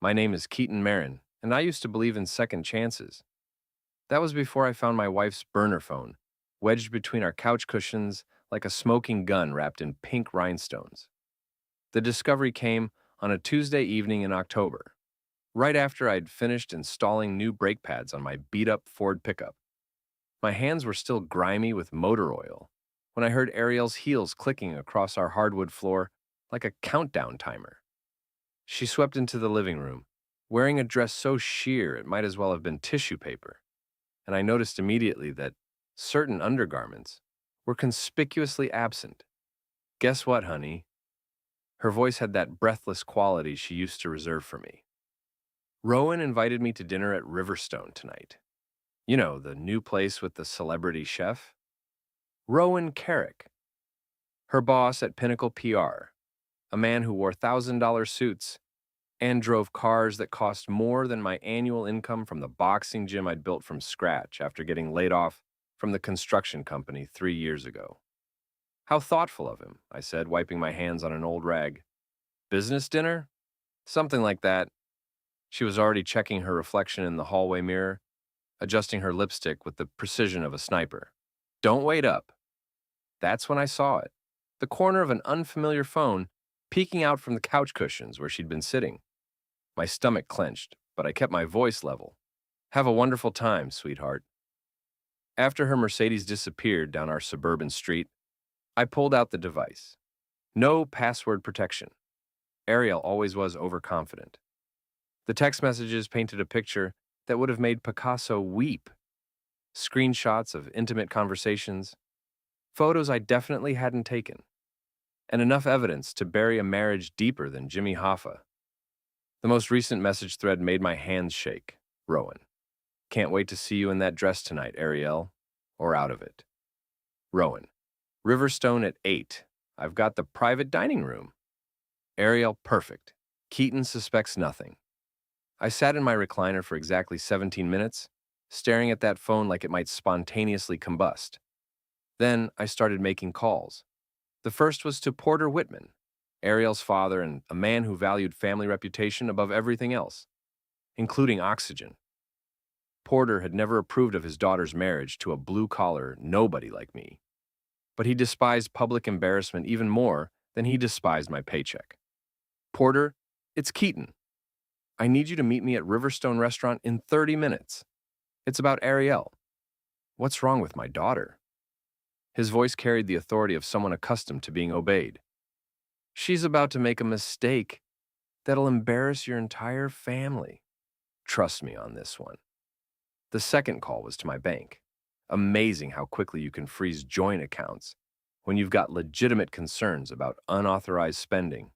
My name is Keaton Marin, and I used to believe in second chances. That was before I found my wife's burner phone, wedged between our couch cushions like a smoking gun wrapped in pink rhinestones. The discovery came on a Tuesday evening in October, right after I'd finished installing new brake pads on my beat up Ford pickup. My hands were still grimy with motor oil when I heard Ariel's heels clicking across our hardwood floor like a countdown timer. She swept into the living room, wearing a dress so sheer it might as well have been tissue paper, and I noticed immediately that certain undergarments were conspicuously absent. Guess what, honey? Her voice had that breathless quality she used to reserve for me. Rowan invited me to dinner at Riverstone tonight. You know, the new place with the celebrity chef? Rowan Carrick, her boss at Pinnacle PR, a man who wore $1,000 suits and drove cars that cost more than my annual income from the boxing gym I'd built from scratch after getting laid off from the construction company 3 years ago. How thoughtful of him, I said, wiping my hands on an old rag. Business dinner? Something like that. She was already checking her reflection in the hallway mirror, adjusting her lipstick with the precision of a sniper. Don't wait up. That's when I saw it. The corner of an unfamiliar phone peeking out from the couch cushions where she'd been sitting. My stomach clenched, but I kept my voice level. Have a wonderful time, sweetheart. After her Mercedes disappeared down our suburban street, I pulled out the device. No password protection. Ariel always was overconfident. The text messages painted a picture that would have made Picasso weep. Screenshots of intimate conversations, photos I definitely hadn't taken, and enough evidence to bury a marriage deeper than Jimmy Hoffa. The most recent message thread made my hands shake. Rowan. Can't wait to see you in that dress tonight, Ariel. Or out of it. Rowan. Riverstone at 8. I've got the private dining room. Ariel, perfect. Keaton suspects nothing. I sat in my recliner for exactly 17 minutes, staring at that phone like it might spontaneously combust. Then I started making calls. The first was to Porter Whitman, Ariel's father and a man who valued family reputation above everything else, including oxygen. Porter had never approved of his daughter's marriage to a blue-collar nobody like me, but he despised public embarrassment even more than he despised my paycheck. Porter, it's Keaton. I need you to meet me at Riverstone Restaurant in 30 minutes. It's about Ariel. What's wrong with my daughter? His voice carried the authority of someone accustomed to being obeyed. She's about to make a mistake that'll embarrass your entire family. Trust me on this one. The second call was to my bank. Amazing how quickly you can freeze joint accounts when you've got legitimate concerns about unauthorized spending.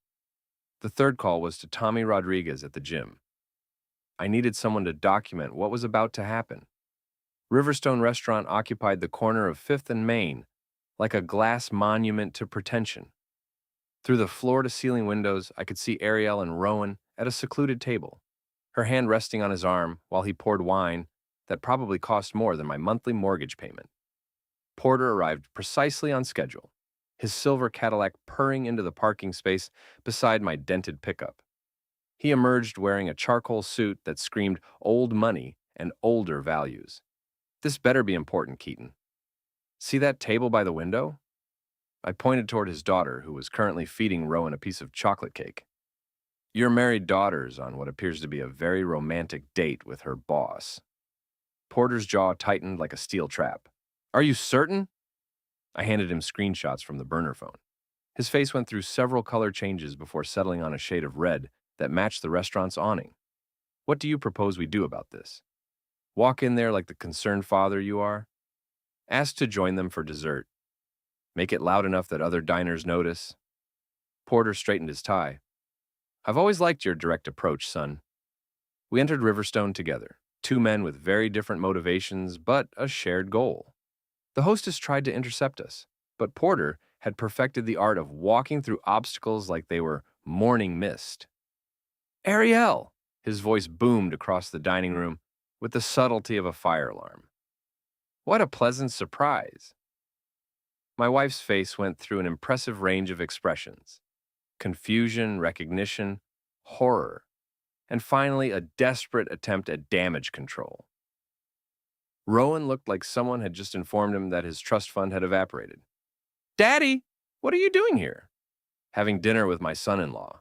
The third call was to Tommy Rodriguez at the gym. I needed someone to document what was about to happen. Riverstone Restaurant occupied the corner of 5th and Main, like a glass monument to pretension. Through the floor-to-ceiling windows, I could see Ariel and Rowan at a secluded table, her hand resting on his arm while he poured wine that probably cost more than my monthly mortgage payment. Porter arrived precisely on schedule, his silver Cadillac purring into the parking space beside my dented pickup. He emerged wearing a charcoal suit that screamed old money and older values. This better be important, Keaton. See that table by the window? I pointed toward his daughter, who was currently feeding Rowan a piece of chocolate cake. Your married daughter's on what appears to be a very romantic date with her boss. Porter's jaw tightened like a steel trap. Are you certain? I handed him screenshots from the burner phone. His face went through several color changes before settling on a shade of red that matched the restaurant's awning. What do you propose we do about this? Walk in there like the concerned father you are? Ask to join them for dessert. Make it loud enough that other diners notice. Porter straightened his tie. I've always liked your direct approach, son. We entered Riverstone together, two men with very different motivations, but a shared goal. The hostess tried to intercept us, but Porter had perfected the art of walking through obstacles like they were morning mist. Ariel! His voice boomed across the dining room with the subtlety of a fire alarm. What a pleasant surprise! My wife's face went through an impressive range of expressions: confusion, recognition, horror, and finally a desperate attempt at damage control. Rowan looked like someone had just informed him that his trust fund had evaporated. "Daddy, what are you doing here?" "Having dinner with my son-in-law."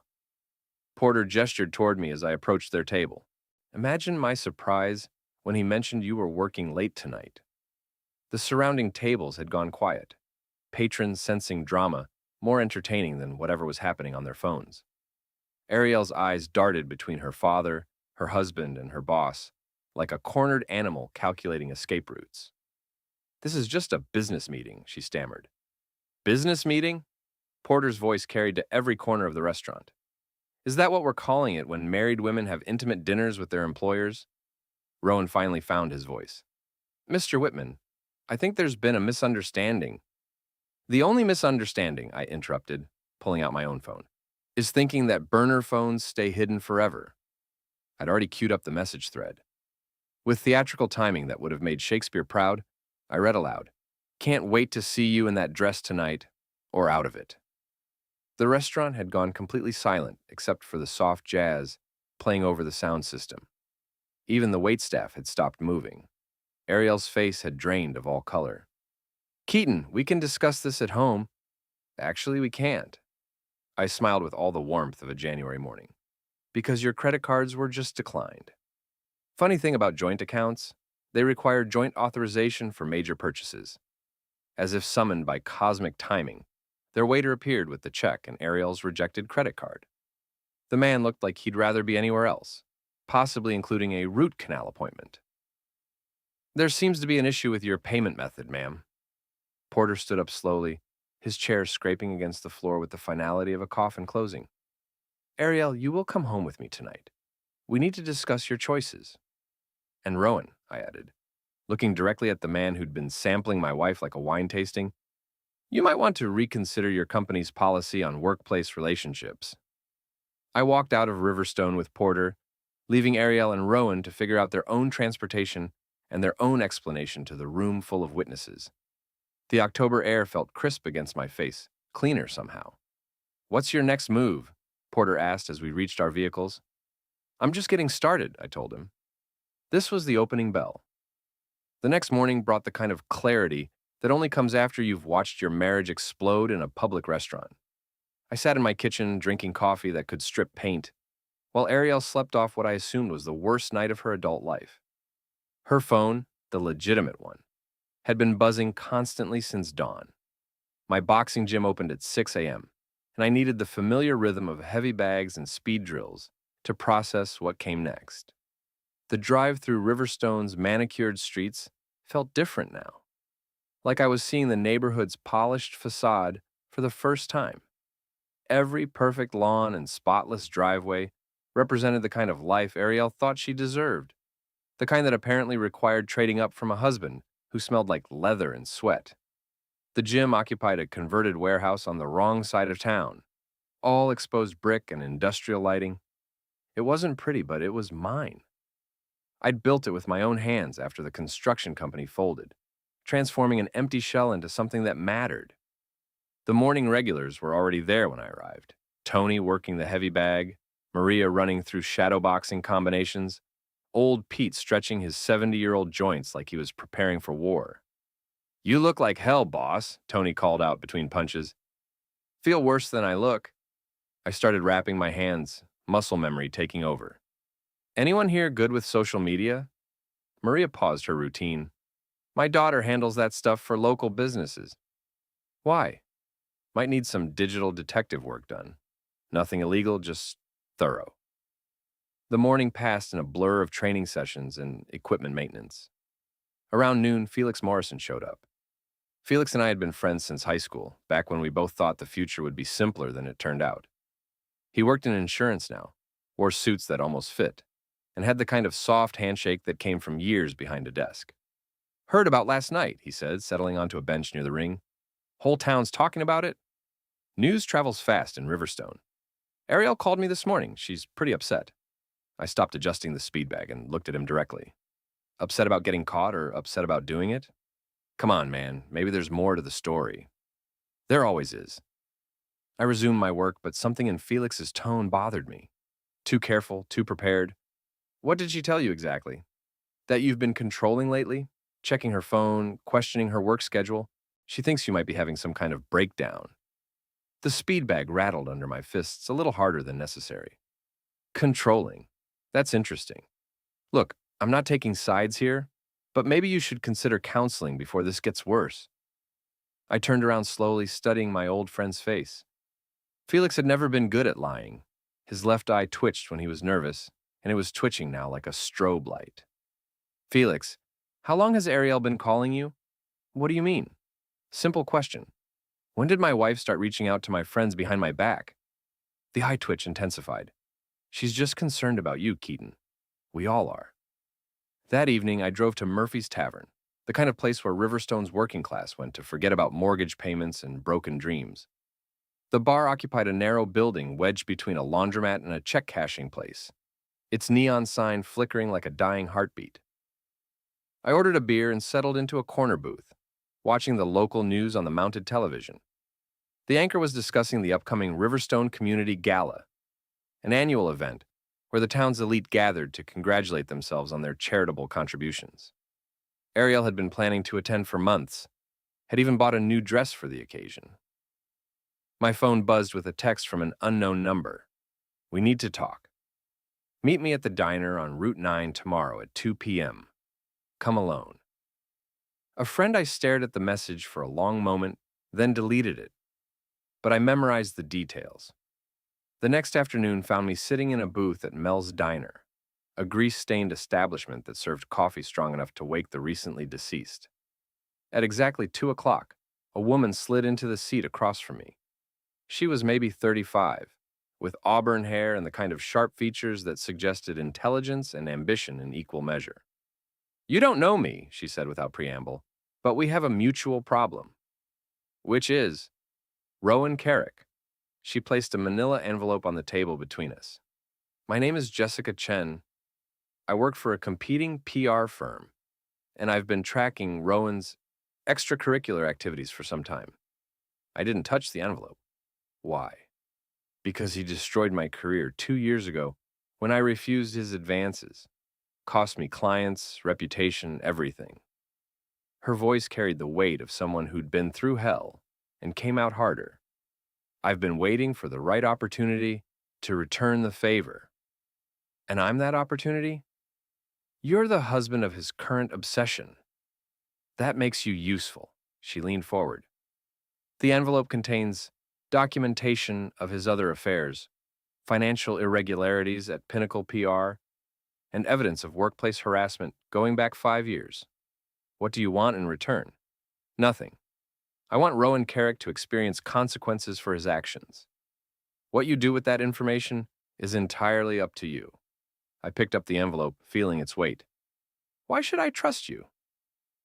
Porter gestured toward me as I approached their table. Imagine my surprise when he mentioned you were working late tonight. The surrounding tables had gone quiet, patrons sensing drama more entertaining than whatever was happening on their phones. Ariel's eyes darted between her father, her husband, and her boss, like a cornered animal calculating escape routes. "This is just a business meeting," she stammered. "Business meeting?" Porter's voice carried to every corner of the restaurant. "Is that what we're calling it when married women have intimate dinners with their employers?" Rowan finally found his voice. "Mr. Whitman, I think there's been a misunderstanding." "The only misunderstanding," I interrupted, pulling out my own phone, "is thinking that burner phones stay hidden forever." I'd already queued up the message thread. With theatrical timing that would have made Shakespeare proud, I read aloud, "Can't wait to see you in that dress tonight, or out of it." The restaurant had gone completely silent except for the soft jazz playing over the sound system. Even the waitstaff had stopped moving. Ariel's face had drained of all color. "Keaton, we can discuss this at home." "Actually, we can't." I smiled with all the warmth of a January morning. "Because your credit cards were just declined." Funny thing about joint accounts, they require joint authorization for major purchases. As if summoned by cosmic timing, their waiter appeared with the check and Ariel's rejected credit card. The man looked like he'd rather be anywhere else, possibly including a root canal appointment. "There seems to be an issue with your payment method, ma'am." Porter stood up slowly, his chair scraping against the floor with the finality of a coffin closing. "Ariel, you will come home with me tonight. We need to discuss your choices." "And Rowan," I added, looking directly at the man who'd been sampling my wife like a wine tasting, "you might want to reconsider your company's policy on workplace relationships." I walked out of Riverstone with Porter, leaving Ariel and Rowan to figure out their own transportation and their own explanation to the room full of witnesses. The October air felt crisp against my face, cleaner somehow. "What's your next move?" Porter asked as we reached our vehicles. "I'm just getting started," I told him. This was the opening bell. The next morning brought the kind of clarity that only comes after you've watched your marriage explode in a public restaurant. I sat in my kitchen drinking coffee that could strip paint, while Ariel slept off what I assumed was the worst night of her adult life. Her phone, the legitimate one, had been buzzing constantly since dawn. My boxing gym opened at 6 a.m., and I needed the familiar rhythm of heavy bags and speed drills to process what came next. The drive through Riverstone's manicured streets felt different now, like I was seeing the neighborhood's polished facade for the first time. Every perfect lawn and spotless driveway represented the kind of life Ariel thought she deserved, the kind that apparently required trading up from a husband who smelled like leather and sweat. The gym occupied a converted warehouse on the wrong side of town, all exposed brick and industrial lighting. It wasn't pretty, but it was mine. I'd built it with my own hands after the construction company folded, transforming an empty shell into something that mattered. The morning regulars were already there when I arrived. Tony working the heavy bag, Maria running through shadowboxing combinations, old Pete stretching his 70-year-old joints like he was preparing for war. "You look like hell, boss," Tony called out between punches. "Feel worse than I look." I started wrapping my hands, muscle memory taking over. "Anyone here good with social media?" Maria paused her routine. "My daughter handles that stuff for local businesses." "Why?" "Might need some digital detective work done. Nothing illegal, just thorough." The morning passed in a blur of training sessions and equipment maintenance. Around noon, Felix Morrison showed up. Felix and I had been friends since high school, back when we both thought the future would be simpler than it turned out. He worked in insurance now, wore suits that almost fit, and had the kind of soft handshake that came from years behind a desk. "Heard about last night," he said, settling onto a bench near the ring. "Whole town's talking about it." News travels fast in Riverstone. "Ariel called me this morning. She's pretty upset." I stopped adjusting the speed bag and looked at him directly. "Upset about getting caught or upset about doing it?" "Come on, man. Maybe there's more to the story." "There always is." I resumed my work, but something in Felix's tone bothered me. Too careful, too prepared. What did she tell you exactly? That you've been controlling lately? Checking her phone, questioning her work schedule? She thinks you might be having some kind of breakdown. The speed bag rattled under my fists a little harder than necessary. Controlling. That's interesting. Look, I'm not taking sides here, but maybe you should consider counseling before this gets worse. I turned around slowly, studying my old friend's face. Felix had never been good at lying. His left eye twitched when he was nervous, and it was twitching now like a strobe light. Felix, how long has Ariel been calling you? What do you mean? Simple question. When did my wife start reaching out to my friends behind my back? The eye twitch intensified. She's just concerned about you, Keaton. We all are. That evening, I drove to Murphy's Tavern, the kind of place where Riverstone's working class went to forget about mortgage payments and broken dreams. The bar occupied a narrow building wedged between a laundromat and a check-cashing place, its neon sign flickering like a dying heartbeat. I ordered a beer and settled into a corner booth, watching the local news on the mounted television. The anchor was discussing the upcoming Riverstone Community Gala, an annual event where the town's elite gathered to congratulate themselves on their charitable contributions. Ariel had been planning to attend for months, had even bought a new dress for the occasion. My phone buzzed with a text from an unknown number. We need to talk. Meet me at the diner on Route 9 tomorrow at 2 p.m. Come alone. A friend. I stared at the message for a long moment, then deleted it. But I memorized the details. The next afternoon found me sitting in a booth at Mel's Diner, a grease-stained establishment that served coffee strong enough to wake the recently deceased. At exactly 2 o'clock, a woman slid into the seat across from me. She was maybe 35, with auburn hair and the kind of sharp features that suggested intelligence and ambition in equal measure. You don't know me, she said without preamble, but we have a mutual problem. Which is Rowan Carrick. She placed a manila envelope on the table between us. My name is Jessica Chen. I work for a competing PR firm, and I've been tracking Rowan's extracurricular activities for some time. I didn't touch the envelope. Why? Because he destroyed my career 2 years ago when I refused his advances. Cost me clients, reputation, everything. Her voice carried the weight of someone who'd been through hell and came out harder. I've been waiting for the right opportunity to return the favor. And I'm that opportunity? You're the husband of his current obsession. That makes you useful. She leaned forward. The envelope contains documentation of his other affairs, financial irregularities at Pinnacle PR, and evidence of workplace harassment going back 5 years. What do you want in return? Nothing. I want Rowan Carrick to experience consequences for his actions. What you do with that information is entirely up to you. I picked up the envelope, feeling its weight. Why should I trust you?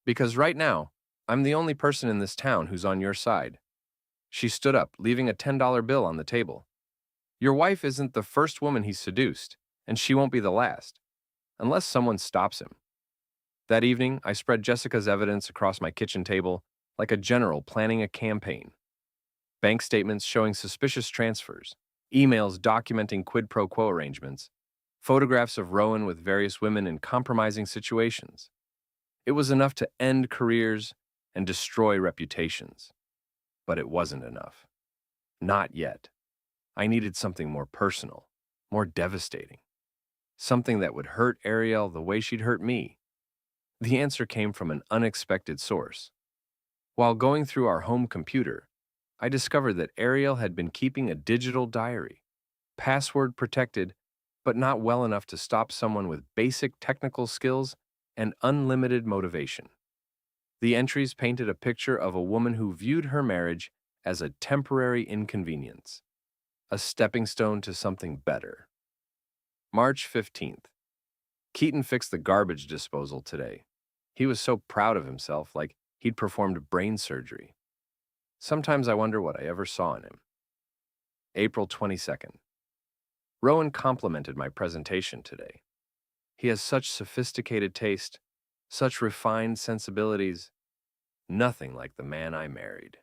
Because right now, I'm the only person in this town who's on your side. She stood up, leaving a $10 bill on the table. Your wife isn't the first woman he's seduced, and she won't be the last, unless someone stops him. That evening, I spread Jessica's evidence across my kitchen table like a general planning a campaign. Bank statements showing suspicious transfers, emails documenting quid pro quo arrangements, photographs of Rowan with various women in compromising situations. It was enough to end careers and destroy reputations. But it wasn't enough. Not yet. I needed something more personal, more devastating. Something that would hurt Ariel the way she'd hurt me. The answer came from an unexpected source. While going through our home computer, I discovered that Ariel had been keeping a digital diary, password protected, but not well enough to stop someone with basic technical skills and unlimited motivation. The entries painted a picture of a woman who viewed her marriage as a temporary inconvenience, a stepping stone to something better. March 15th. Keaton fixed the garbage disposal today. He was so proud of himself, like he'd performed brain surgery. Sometimes I wonder what I ever saw in him. April 22nd. Rowan complimented my presentation today. He has such sophisticated taste, such refined sensibilities, nothing like the man I married.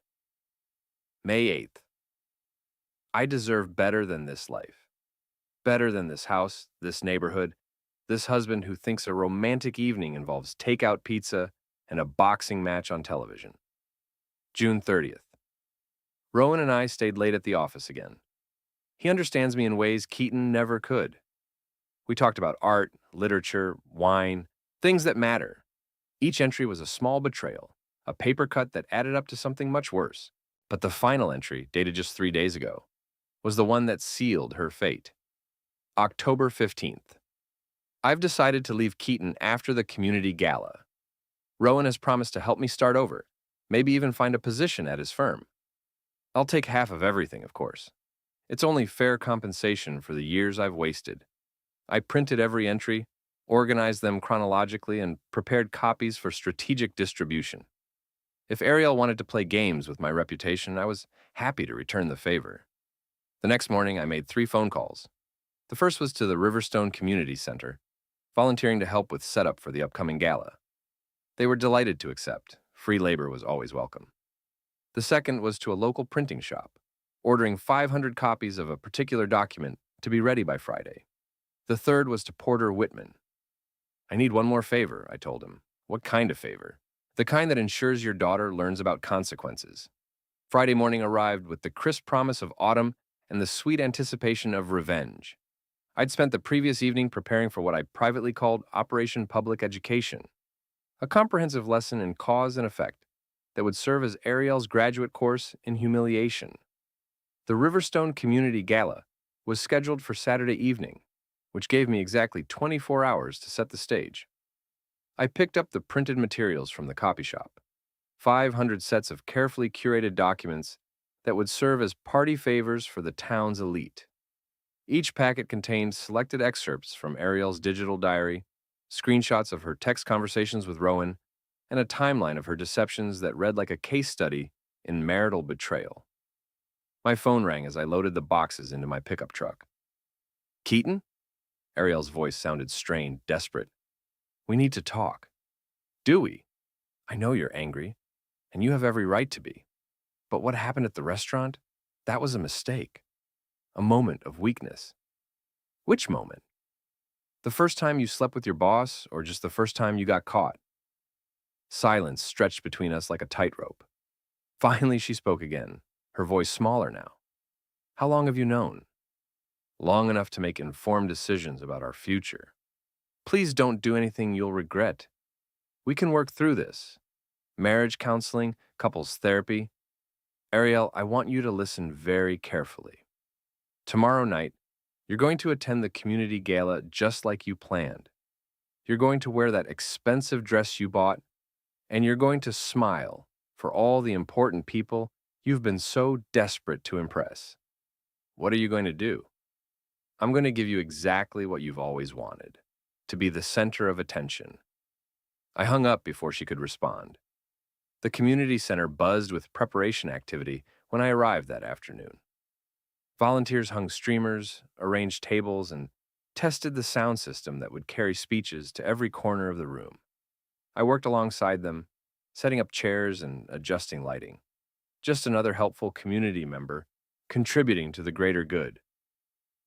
May 8th. I deserve better than this life. Better than this house, this neighborhood, this husband who thinks a romantic evening involves takeout pizza and a boxing match on television. June 30th. Rowan and I stayed late at the office again. He understands me in ways Keaton never could. We talked about art, literature, wine, things that matter. Each entry was a small betrayal, a paper cut that added up to something much worse. But the final entry, dated just 3 days ago, was the one that sealed her fate. October 15th. I've decided to leave Keaton after the community gala. Rowan has promised to help me start over, maybe even find a position at his firm. I'll take half of everything, of course. It's only fair compensation for the years I've wasted. I printed every entry, organized them chronologically, and prepared copies for strategic distribution. If Ariel wanted to play games with my reputation, I was happy to return the favor. The next morning, I made 3 phone calls. The first was to the Riverstone Community Center, volunteering to help with setup for the upcoming gala. They were delighted to accept. Free labor was always welcome. The second was to a local printing shop, ordering 500 copies of a particular document to be ready by Friday. The third was to Porter Whitman. I need one more favor, I told him. What kind of favor? The kind that ensures your daughter learns about consequences. Friday morning arrived with the crisp promise of autumn and the sweet anticipation of revenge. I'd spent the previous evening preparing for what I privately called Operation Public Education, a comprehensive lesson in cause and effect that would serve as Ariel's graduate course in humiliation. The Riverstone Community Gala was scheduled for Saturday evening, which gave me exactly 24 hours to set the stage. I picked up the printed materials from the copy shop, 500 sets of carefully curated documents that would serve as party favors for the town's elite. Each packet contained selected excerpts from Ariel's digital diary, screenshots of her text conversations with Rowan, and a timeline of her deceptions that read like a case study in marital betrayal. My phone rang as I loaded the boxes into my pickup truck. Keaton? Ariel's voice sounded strained, desperate. We need to talk. Do we? I know you're angry, and you have every right to be. But what happened at the restaurant? That was a mistake. A moment of weakness. Which moment? The first time you slept with your boss, or just the first time you got caught? Silence stretched between us like a tightrope. Finally, she spoke again, her voice smaller now. How long have you known? Long enough to make informed decisions about our future. Please don't do anything you'll regret. We can work through this. Marriage counseling, couples therapy. Ariel, I want you to listen very carefully. Tomorrow night, you're going to attend the community gala just like you planned. You're going to wear that expensive dress you bought, and you're going to smile for all the important people you've been so desperate to impress. What are you going to do? I'm going to give you exactly what you've always wanted, to be the center of attention. I hung up before she could respond. The community center buzzed with preparation activity when I arrived that afternoon. Volunteers hung streamers, arranged tables, and tested the sound system that would carry speeches to every corner of the room. I worked alongside them, setting up chairs and adjusting lighting. Just another helpful community member contributing to the greater good.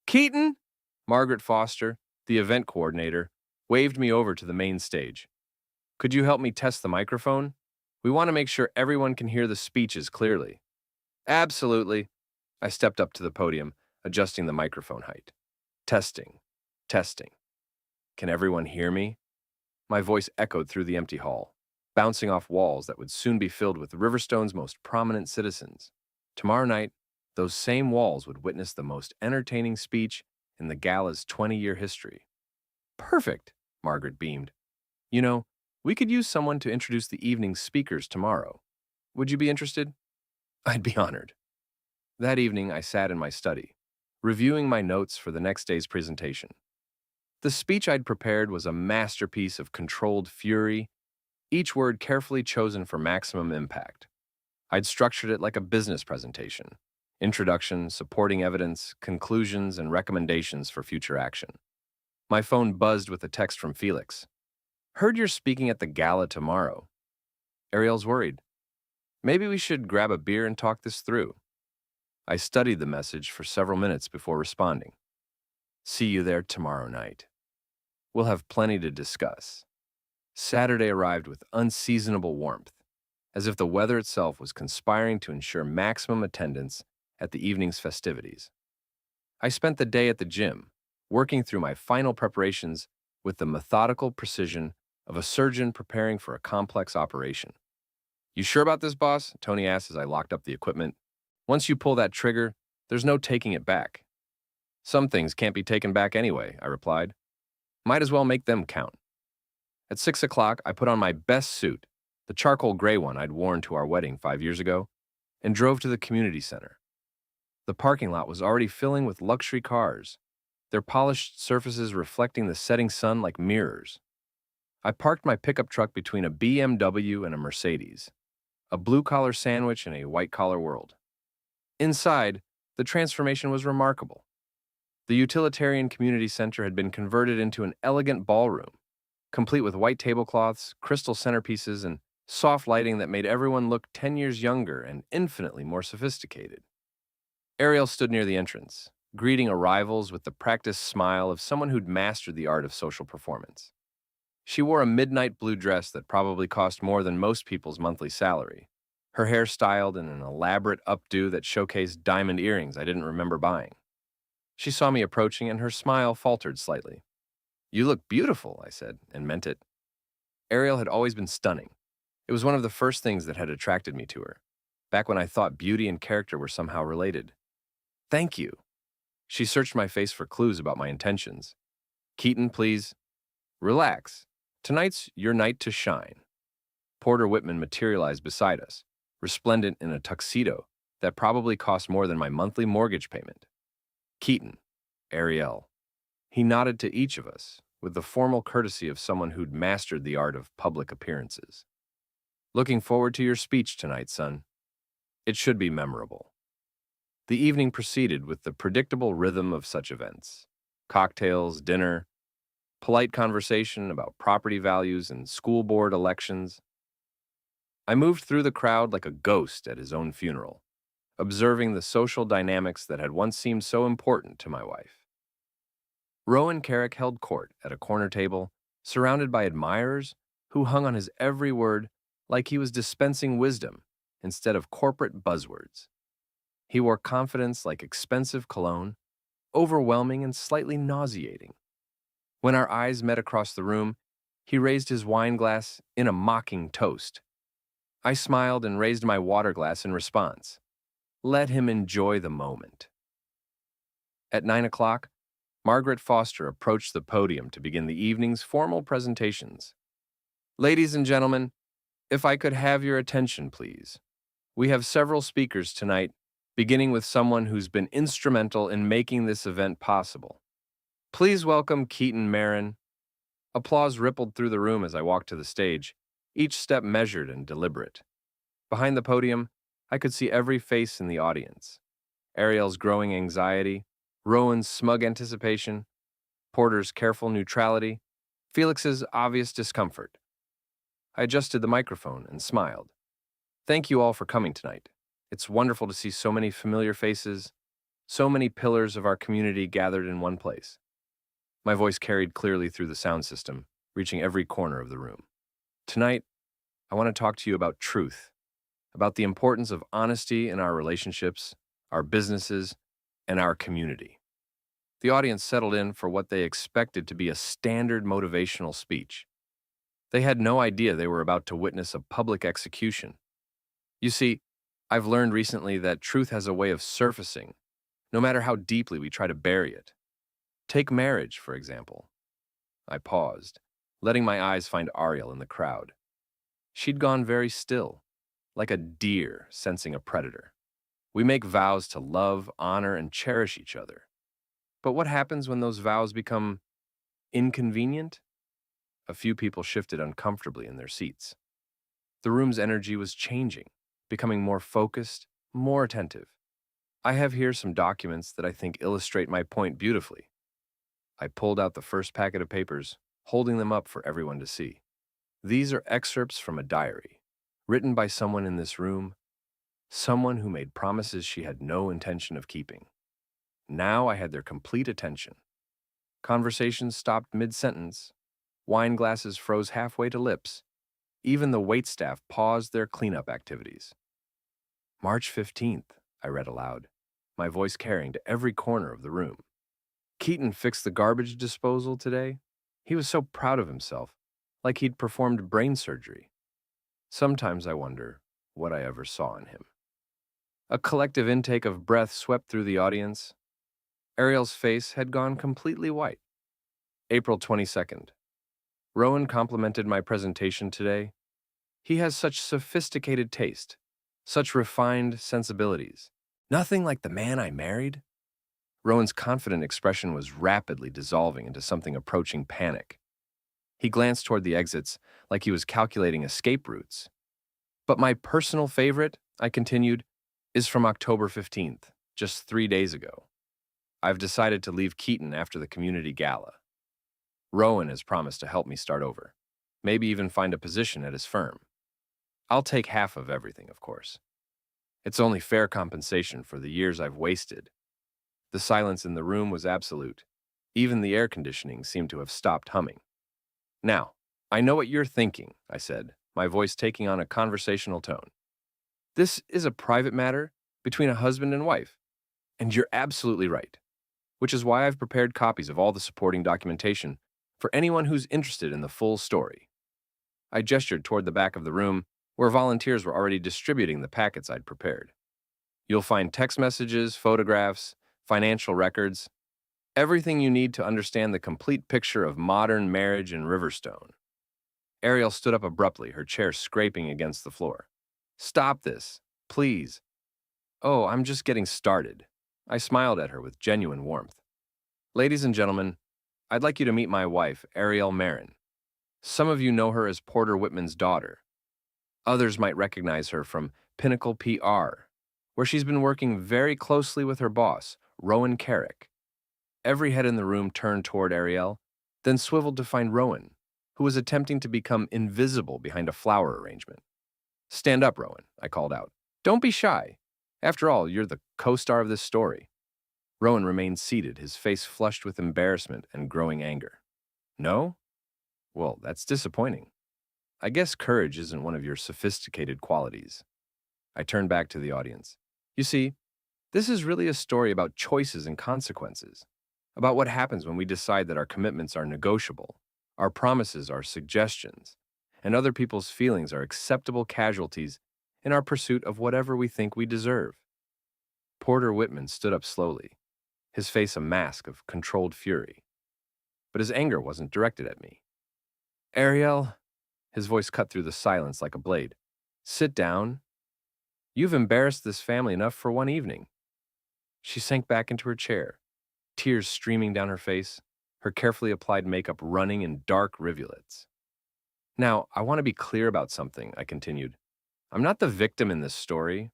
Keaton! Margaret Foster, the event coordinator, waved me over to the main stage. Could you help me test the microphone? We want to make sure everyone can hear the speeches clearly. Absolutely. I stepped up to the podium, adjusting the microphone height. Testing. Testing. Can everyone hear me? My voice echoed through the empty hall, bouncing off walls that would soon be filled with Riverstone's most prominent citizens. Tomorrow night, those same walls would witness the most entertaining speech in the gala's 20-year history. Perfect, Margaret beamed. You know, we could use someone to introduce the evening's speakers tomorrow. Would you be interested? I'd be honored. That evening, I sat in my study, reviewing my notes for the next day's presentation. The speech I'd prepared was a masterpiece of controlled fury, each word carefully chosen for maximum impact. I'd structured it like a business presentation: introduction, supporting evidence, conclusions, and recommendations for future action. My phone buzzed with a text from Felix. Heard you're speaking at the gala tomorrow. Ariel's worried. Maybe we should grab a beer and talk this through. I studied the message for several minutes before responding. See you there tomorrow night. We'll have plenty to discuss. Saturday arrived with unseasonable warmth, as if the weather itself was conspiring to ensure maximum attendance at the evening's festivities. I spent the day at the gym, working through my final preparations with the methodical precision of a surgeon preparing for a complex operation. You sure about this, boss? Tony asked as I locked up the equipment. Once you pull that trigger, there's no taking it back. Some things can't be taken back anyway, I replied. Might as well make them count. At 6 o'clock, I put on my best suit, the charcoal gray one I'd worn to our wedding 5 years ago, and drove to the community center. The parking lot was already filling with luxury cars, their polished surfaces reflecting the setting sun like mirrors. I parked my pickup truck between a BMW and a Mercedes, a blue-collar sandwich in a white-collar world. Inside, the transformation was remarkable. The utilitarian community center had been converted into an elegant ballroom, complete with white tablecloths, crystal centerpieces, and soft lighting that made everyone look 10 years younger and infinitely more sophisticated. Ariel stood near the entrance, greeting arrivals with the practiced smile of someone who'd mastered the art of social performance. She wore a midnight blue dress that probably cost more than most people's monthly salary, her hair styled in an elaborate updo that showcased diamond earrings I didn't remember buying. She saw me approaching and her smile faltered slightly. You look beautiful, I said, and meant it. Ariel had always been stunning. It was one of the first things that had attracted me to her, back when I thought beauty and character were somehow related. Thank you. She searched my face for clues about my intentions. Keaton, please. Relax. Tonight's your night to shine. Porter Whitman materialized beside us, resplendent in a tuxedo that probably cost more than my monthly mortgage payment. Keaton, Ariel. He nodded to each of us, with the formal courtesy of someone who'd mastered the art of public appearances. Looking forward to your speech tonight, son. It should be memorable. The evening proceeded with the predictable rhythm of such events. Cocktails, dinner, polite conversation about property values and school board elections. I moved through the crowd like a ghost at his own funeral, observing the social dynamics that had once seemed so important to my wife. Rowan Carrick held court at a corner table, surrounded by admirers who hung on his every word like he was dispensing wisdom instead of corporate buzzwords. He wore confidence like expensive cologne, overwhelming and slightly nauseating. When our eyes met across the room, he raised his wine glass in a mocking toast. I smiled and raised my water glass in response. Let him enjoy the moment. At 9 o'clock, Margaret Foster approached the podium to begin the evening's formal presentations. Ladies and gentlemen, if I could have your attention, please. We have several speakers tonight, beginning with someone who's been instrumental in making this event possible. Please welcome Keaton Marin. Applause rippled through the room as I walked to the stage, each step measured and deliberate. Behind the podium, I could see every face in the audience. Ariel's growing anxiety, Rowan's smug anticipation, Porter's careful neutrality, Felix's obvious discomfort. I adjusted the microphone and smiled. Thank you all for coming tonight. It's wonderful to see so many familiar faces, so many pillars of our community gathered in one place. My voice carried clearly through the sound system, reaching every corner of the room. Tonight, I want to talk to you about truth, about the importance of honesty in our relationships, our businesses, and our community. The audience settled in for what they expected to be a standard motivational speech. They had no idea they were about to witness a public execution. You see, I've learned recently that truth has a way of surfacing, no matter how deeply we try to bury it. Take marriage, for example. I paused, letting my eyes find Ariel in the crowd. She'd gone very still, like a deer sensing a predator. We make vows to love, honor, and cherish each other. But what happens when those vows become inconvenient? A few people shifted uncomfortably in their seats. The room's energy was changing, becoming more focused, more attentive. I have here some documents that I think illustrate my point beautifully. I pulled out the first packet of papers, holding them up for everyone to see. These are excerpts from a diary, written by someone in this room, someone who made promises she had no intention of keeping. Now I had their complete attention. Conversations stopped mid-sentence. Wine glasses froze halfway to lips. Even the waitstaff paused their cleanup activities. March 15th, I read aloud, my voice carrying to every corner of the room. Keaton fixed the garbage disposal today. He was so proud of himself, like he'd performed brain surgery. Sometimes I wonder what I ever saw in him. A collective intake of breath swept through the audience. Ariel's face had gone completely white. April 22nd. Rowan complimented my presentation today. He has such sophisticated taste, such refined sensibilities. Nothing like the man I married. Rowan's confident expression was rapidly dissolving into something approaching panic. He glanced toward the exits like he was calculating escape routes. But my personal favorite, I continued, is from October 15th, just 3 days ago. I've decided to leave Keaton after the community gala. Rowan has promised to help me start over, maybe even find a position at his firm. I'll take half of everything, of course. It's only fair compensation for the years I've wasted. The silence in the room was absolute. Even the air conditioning seemed to have stopped humming. Now, I know what you're thinking, I said, my voice taking on a conversational tone. This is a private matter between a husband and wife, and you're absolutely right, which is why I've prepared copies of all the supporting documentation for anyone who's interested in the full story. I gestured toward the back of the room, where volunteers were already distributing the packets I'd prepared. You'll find text messages, photographs, financial records, everything you need to understand the complete picture of modern marriage in Riverstone. Ariel stood up abruptly, her chair scraping against the floor. Stop this, please. Oh, I'm just getting started. I smiled at her with genuine warmth. Ladies and gentlemen, I'd like you to meet my wife, Ariel Marin. Some of you know her as Porter Whitman's daughter. Others might recognize her from Pinnacle PR, where she's been working very closely with her boss, Rowan Carrick. Every head in the room turned toward Ariel, then swiveled to find Rowan, who was attempting to become invisible behind a flower arrangement. Stand up, Rowan, I called out. Don't be shy. After all, you're the co-star of this story. Rowan remained seated, his face flushed with embarrassment and growing anger. No? Well, that's disappointing. I guess courage isn't one of your sophisticated qualities. I turned back to the audience. You see, this is really a story about choices and consequences, about what happens when we decide that our commitments are negotiable, our promises are suggestions, and other people's feelings are acceptable casualties in our pursuit of whatever we think we deserve. Porter Whitman stood up slowly, his face a mask of controlled fury. But his anger wasn't directed at me. Ariel, his voice cut through the silence like a blade. Sit down. You've embarrassed this family enough for one evening. She sank back into her chair, tears streaming down her face, her carefully applied makeup running in dark rivulets. Now, I want to be clear about something, I continued. I'm not the victim in this story.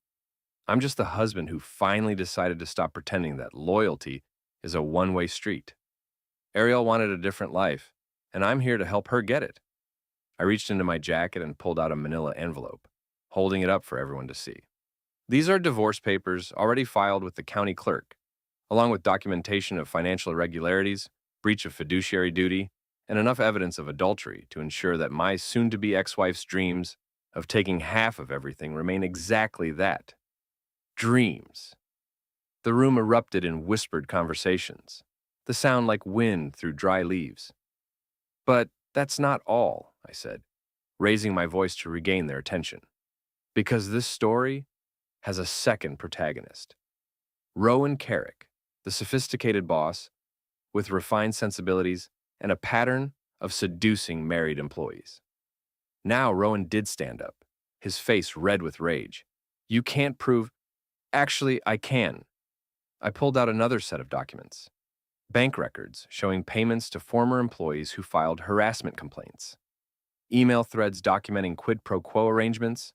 I'm just the husband who finally decided to stop pretending that loyalty is a one-way street. Ariel wanted a different life, and I'm here to help her get it. I reached into my jacket and pulled out a manila envelope, holding it up for everyone to see. These are divorce papers already filed with the county clerk, along with documentation of financial irregularities, breach of fiduciary duty, and enough evidence of adultery to ensure that my soon-to-be ex-wife's dreams of taking half of everything remain exactly that. Dreams. The room erupted in whispered conversations, the sound like wind through dry leaves. But that's not all, I said, raising my voice to regain their attention. Because this story has a second protagonist. Rowan Carrick, the sophisticated boss, with refined sensibilities and a pattern of seducing married employees. Now Rowan did stand up, his face red with rage. You can't prove... Actually, I can. I pulled out another set of documents. Bank records showing payments to former employees who filed harassment complaints. Email threads documenting quid pro quo arrangements.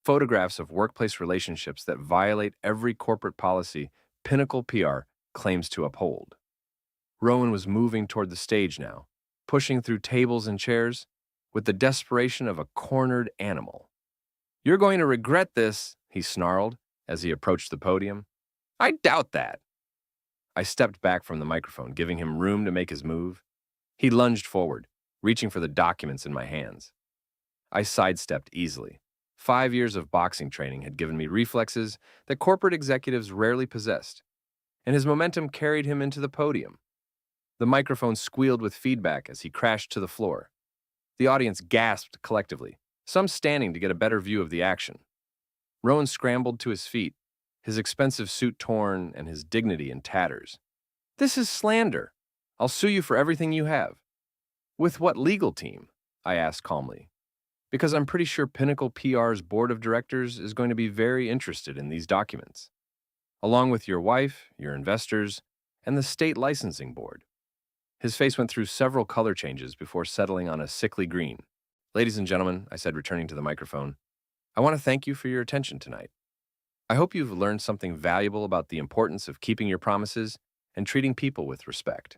Photographs of workplace relationships that violate every corporate policy Pinnacle PR claims to uphold. Rowan was moving toward the stage now, pushing through tables and chairs with the desperation of a cornered animal. You're going to regret this, he snarled as he approached the podium. I doubt that. I stepped back from the microphone, giving him room to make his move. He lunged forward, reaching for the documents in my hands. I sidestepped easily. 5 years of boxing training had given me reflexes that corporate executives rarely possessed, and his momentum carried him into the podium. The microphone squealed with feedback as he crashed to the floor. The audience gasped collectively, some standing to get a better view of the action. Rowan scrambled to his feet, his expensive suit torn and his dignity in tatters. "This is slander. I'll sue you for everything you have." "With what legal team?" I asked calmly. "Because I'm pretty sure Pinnacle PR's board of directors is going to be very interested in these documents, along with your wife, your investors, and the state licensing board." His face went through several color changes before settling on a sickly green. "Ladies and gentlemen," I said, returning to the microphone, "I want to thank you for your attention tonight. I hope you've learned something valuable about the importance of keeping your promises and treating people with respect."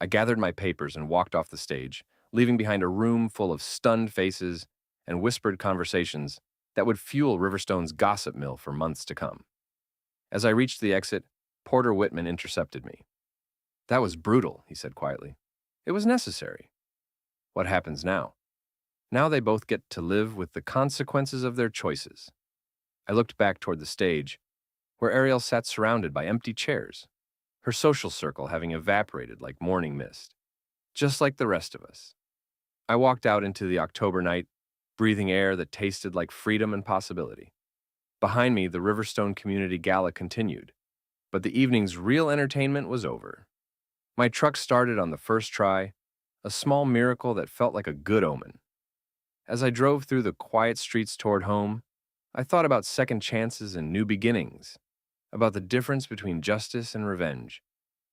I gathered my papers and walked off the stage, leaving behind a room full of stunned faces and whispered conversations that would fuel Riverstone's gossip mill for months to come. As I reached the exit, Porter Whitman intercepted me. "That was brutal," he said quietly. "It was necessary." "What happens now?" "Now they both get to live with the consequences of their choices." I looked back toward the stage, where Ariel sat surrounded by empty chairs, her social circle having evaporated like morning mist, just like the rest of us. I walked out into the October night, breathing air that tasted like freedom and possibility. Behind me, the Riverstone Community Gala continued, but the evening's real entertainment was over. My truck started on the first try, a small miracle that felt like a good omen. As I drove through the quiet streets toward home, I thought about second chances and new beginnings, about the difference between justice and revenge,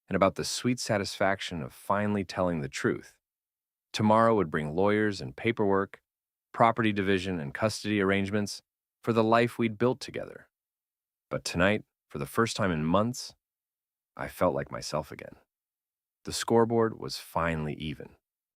and about the sweet satisfaction of finally telling the truth. Tomorrow would bring lawyers and paperwork, property division and custody arrangements for the life we'd built together. But tonight, for the first time in months, I felt like myself again. The scoreboard was finally even.